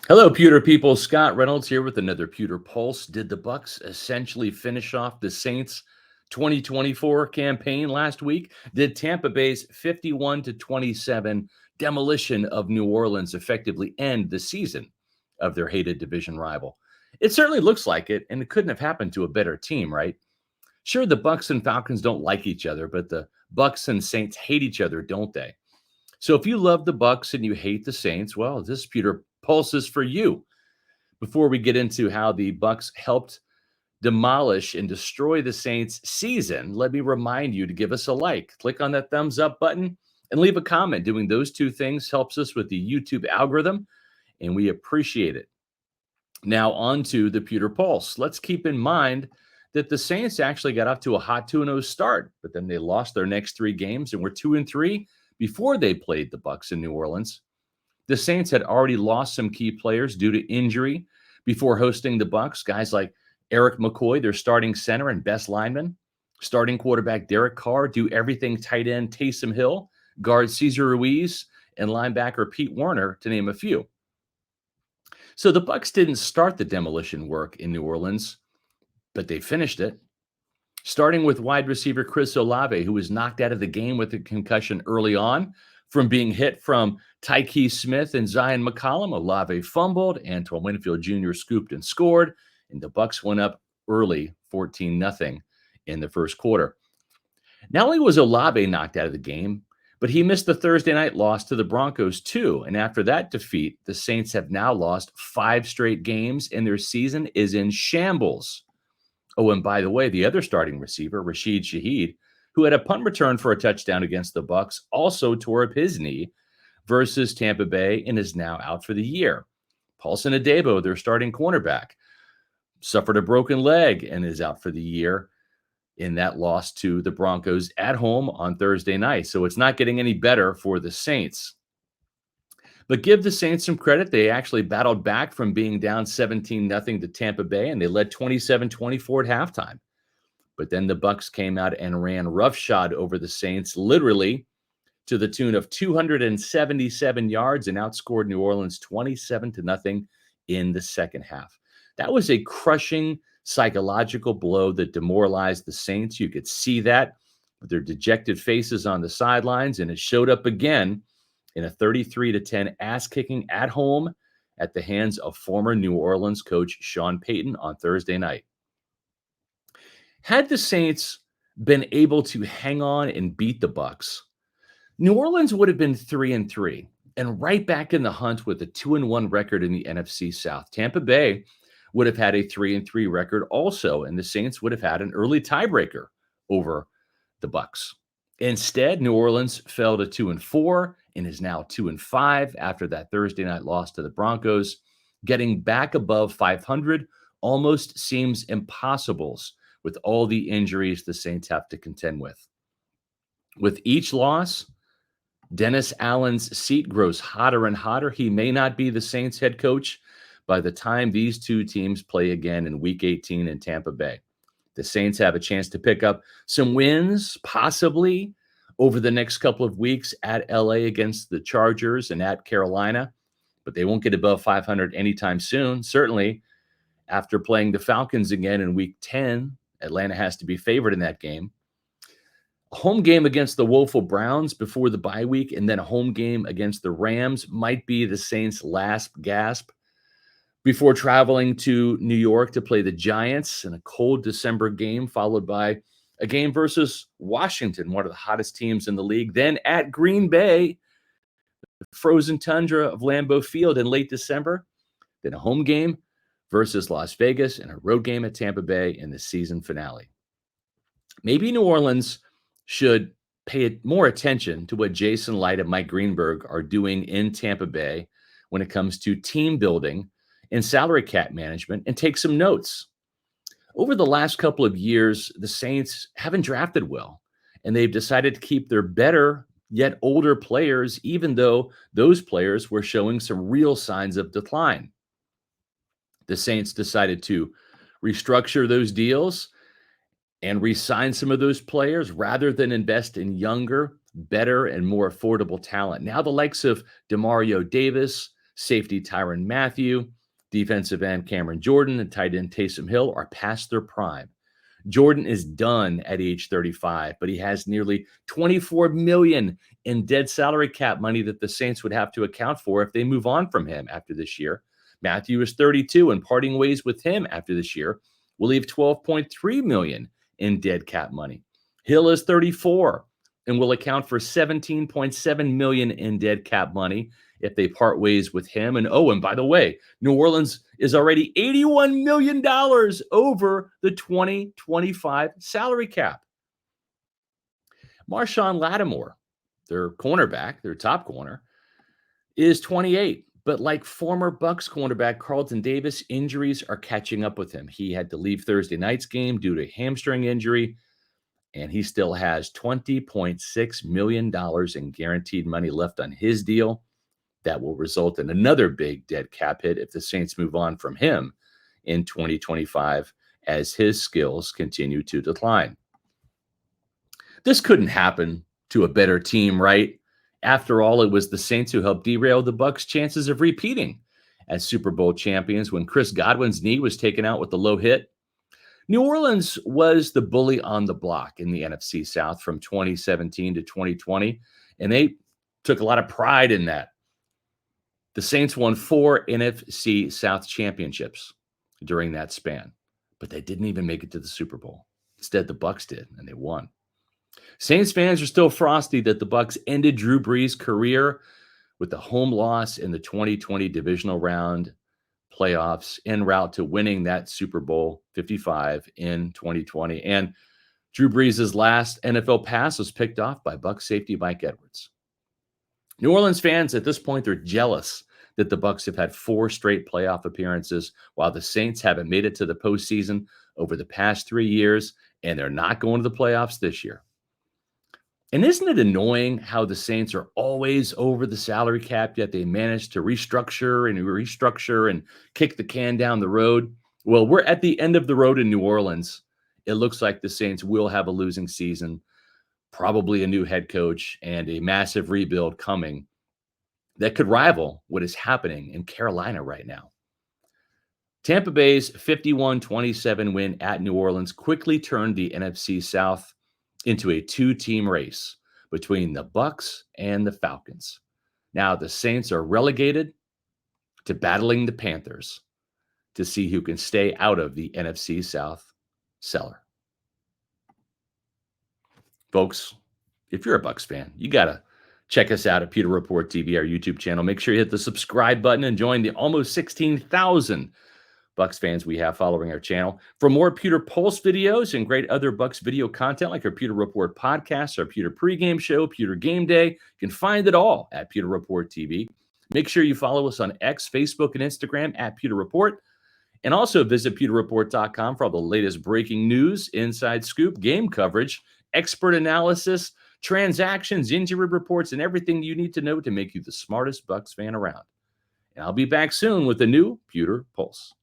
Hello, Pewter people. Scott Reynolds here with another Pewter Pulse. Did the Bucs essentially finish off the Saints' 2024 campaign last week? Did Tampa Bay's 51-27 demolition of New Orleans effectively end the season of their hated division rival? It certainly looks like it, and it couldn't have happened to a better team, right? Sure, the Bucs and Falcons don't like each other, but the Bucs and Saints hate each other, don't they? So if you love the Bucs and you hate the Saints, well, this Pewter Pulse is for you. Before we get into how the Bucs helped demolish and destroy the Saints season, let me remind you to give us a like, click on that thumbs up button, and leave a comment. Doing those two things helps us with the YouTube algorithm, and we appreciate it. Now on to the Pewter Pulse. Let's keep in mind that the Saints actually got off to a hot 2-0 start, but then they lost their next three games and were 2-3 before they played the Bucs in New Orleans. The Saints had already lost some key players due to injury before hosting the Bucs. Guys like Eric McCoy, their starting center and best lineman, starting quarterback Derek Carr, do everything tight end Taysom Hill, guard Cesar Ruiz, and linebacker Pete Werner, to name a few. So the Bucs didn't start the demolition work in New Orleans, but they finished it. Starting with wide receiver Chris Olave, who was knocked out of the game with a concussion early on from being hit from Tyke Smith and Zion McCollum. Olave fumbled. Antoine Winfield Jr. scooped and scored, and the Bucs went up early 14-0 in the first quarter. Not only was Olave knocked out of the game, but he missed the Thursday night loss to the Broncos too. And after that defeat, the Saints have now lost 5 straight games, and their season is in shambles. Oh, and by the way, the other starting receiver, Rashid Shaheed, who had a punt return for a touchdown against the Bucs, also tore up his knee versus Tampa Bay and is now out for the year. Paulson Adebo, their starting cornerback, suffered a broken leg and is out for the year in that loss to the Broncos at home on Thursday night. So it's not getting any better for the Saints. But give the Saints some credit. They actually battled back from being down 17-0 to Tampa Bay, and they led 27-24 at halftime. But then the Bucs came out and ran roughshod over the Saints, literally to the tune of 277 yards, and outscored New Orleans 27-0 in the second half. That was a crushing psychological blow that demoralized the Saints. You could see that with their dejected faces on the sidelines, and it showed up again in a 33-10 ass-kicking at home at the hands of former New Orleans coach Sean Payton on Thursday night. Had the Saints been able to hang on and beat the Bucs, New Orleans would have been 3-3 and right back in the hunt with a 2-1 record in the NFC South. Tampa Bay would have had a 3-3 record also, and the Saints would have had an early tiebreaker over the Bucs. Instead, New Orleans fell to 2-4 and is now 2-5 after that Thursday night loss to the Broncos. Getting back above 500 almost seems impossible with all the injuries the Saints have to contend with. With each loss, Dennis Allen's seat grows hotter and hotter. He may not be the Saints head coach by the time these two teams play again in Week 18 in Tampa Bay. The Saints have a chance to pick up some wins, possibly, over the next couple of weeks at LA against the Chargers and at Carolina, but they won't get above 500 anytime soon. Certainly, after playing the Falcons again in Week 10, Atlanta has to be favored in that game. A home game against the woeful Browns before the bye week, and then a home game against the Rams might be the Saints' last gasp before traveling to New York to play the Giants in a cold December game, followed by a game versus Washington, one of the hottest teams in the league. Then at Green Bay, the frozen tundra of Lambeau Field in late December. Then a home game versus Las Vegas and a road game at Tampa Bay in the season finale. Maybe New Orleans should pay more attention to what Jason Light and Mike Greenberg are doing in Tampa Bay when it comes to team building and salary cap management, and take some notes. Over the last couple of years, the Saints haven't drafted well, and they've decided to keep their better yet older players, even though those players were showing some real signs of decline. The Saints decided to restructure those deals and re-sign some of those players rather than invest in younger, better, and more affordable talent. Now the likes of Demario Davis, Safety Tyrann Mathieu, defensive end Cameron Jordan, and tight end Taysom Hill are past their prime. Jordan is done at age 35, but he has nearly $24 million in dead salary cap money that the Saints would have to account for if they move on from him after this year. Mathieu is 32, and parting ways with him after this year will leave $12.3 million in dead cap money. Hill is 34 and will account for $17.7 million in dead cap money if they part ways with him. And by the way, New Orleans is already $81 million over the 2025 salary cap. Marshawn Lattimore, their cornerback, their top corner, is 28. But like former Bucs cornerback Carlton Davis, injuries are catching up with him. He had to leave Thursday night's game due to a hamstring injury, and he still has $20.6 million in guaranteed money left on his deal. That will result in another big dead cap hit if the Saints move on from him in 2025 as his skills continue to decline. This couldn't happen to a better team, right? After all, it was the Saints who helped derail the Bucs' chances of repeating as Super Bowl champions when Chris Godwin's knee was taken out with a low hit. New Orleans was the bully on the block in the NFC South from 2017 to 2020, and they took a lot of pride in that. The Saints won 4 NFC South championships during that span, but they didn't even make it to the Super Bowl. Instead, the Bucs did, and they won. Saints fans are still frosty that the Bucs ended Drew Brees' career with the home loss in the 2020 divisional round playoffs en route to winning that Super Bowl 55 in 2020. And Drew Brees' last NFL pass was picked off by Bucs safety Mike Edwards. New Orleans fans at this point, they're jealous that the Bucs have had 4 straight playoff appearances while the Saints haven't made it to the postseason over the past 3 years, and they're not going to the playoffs this year. And isn't it annoying how the Saints are always over the salary cap, yet they manage to restructure and kick the can down the road? Well, we're at the end of the road in New Orleans. It looks like the Saints will have a losing season, probably a new head coach, and a massive rebuild coming that could rival what is happening in Carolina right now. Tampa Bay's 51-27 win at New Orleans quickly turned the NFC South into a 2-team race between the Bucs and the Falcons. Now the Saints are relegated to battling the Panthers to see who can stay out of the NFC South cellar. Folks, if you're a Bucs fan, you got to check us out at Pewter Report TV, our YouTube channel. Make sure you hit the subscribe button and join the almost 16,000 Bucs fans we have following our channel. For more Pewter Pulse videos and great other Bucs video content like our Pewter Report podcast, our Pewter pregame show, Pewter Game Day, you can find it all at Pewter Report TV. Make sure you follow us on X, Facebook, and Instagram at Pewter Report. And also visit pewterreport.com for all the latest breaking news, inside scoop, game coverage, expert analysis, transactions, injury reports, and everything you need to know to make you the smartest Bucs fan around. And I'll be back soon with a new Pewter Pulse.